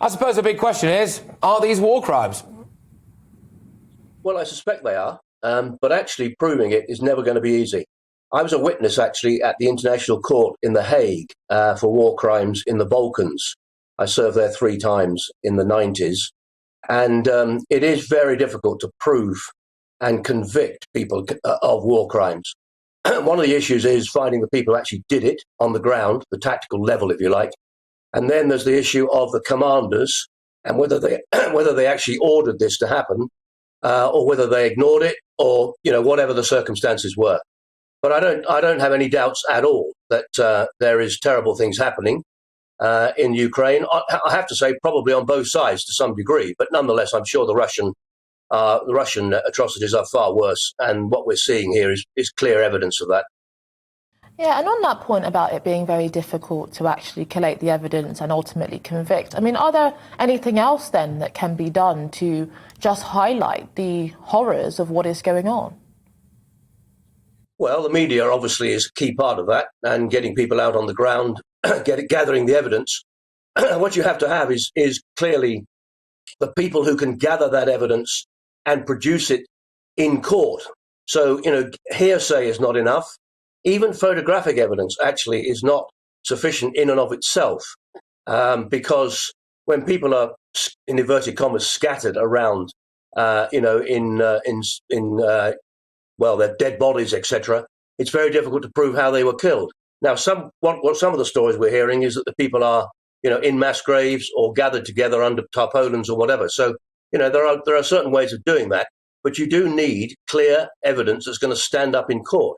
I suppose the big question is, are these war crimes? Well, I suspect they are, but actually proving it is never going to be easy. I was a witness, actually, at the International Court in The Hague for war crimes in the Balkans. I served there 3 times in the 90s. And it is very difficult to prove and convict people of war crimes. One of the issues is finding the people who actually did it on the ground, the tactical level, if you like. And then there's the issue of the commanders and whether they actually ordered this to happen, or whether they ignored it, or whatever the circumstances were. But I don't have any doubts at all that there is terrible things happening in Ukraine. I have to say, probably on both sides to some degree, but nonetheless, I'm sure the Russian atrocities are far worse, and what we're seeing here is clear evidence of that. Yeah, and on that point about it being very difficult to actually collate the evidence and ultimately convict, I mean, are there anything else then that can be done to just highlight the horrors of what is going on? Well, the media obviously is a key part of that, and getting people out on the ground, gathering the evidence. What you have to have is clearly the people who can gather that evidence and produce it in court. So, hearsay is not enough. Even photographic evidence actually is not sufficient in and of itself, because when people are, in inverted commas, scattered around, their dead bodies, etc., it's very difficult to prove how they were killed. Now, some of the stories we're hearing is that the people are, in mass graves or gathered together under tarpaulins or whatever. So, there are certain ways of doing that, but you do need clear evidence that's going to stand up in court.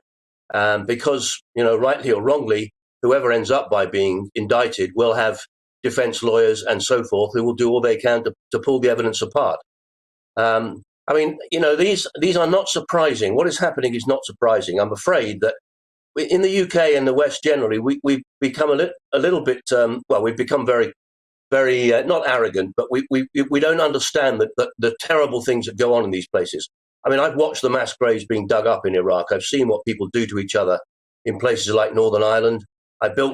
Because, rightly or wrongly, whoever ends up by being indicted will have defense lawyers and so forth who will do all they can to pull the evidence apart. These are not surprising. What is happening is not surprising. I'm afraid that in the UK and the West generally, we've become a little bit, we've become very, very, not arrogant, but we don't understand the terrible things that go on in these places. I mean, I've watched the mass graves being dug up in Iraq. I've seen what people do to each other in places like Northern Ireland.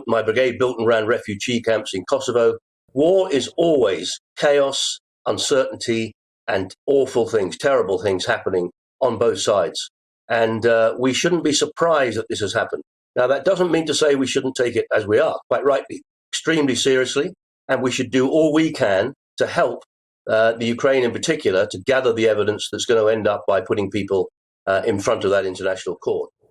My brigade built and ran refugee camps in Kosovo. War is always chaos, uncertainty, and awful things, terrible things happening on both sides. And we shouldn't be surprised that this has happened. Now, that doesn't mean to say we shouldn't take it, as we are, quite rightly, extremely seriously. And we should do all we can to help the Ukraine in particular to gather the evidence that's going to end up by putting people in front of that international court.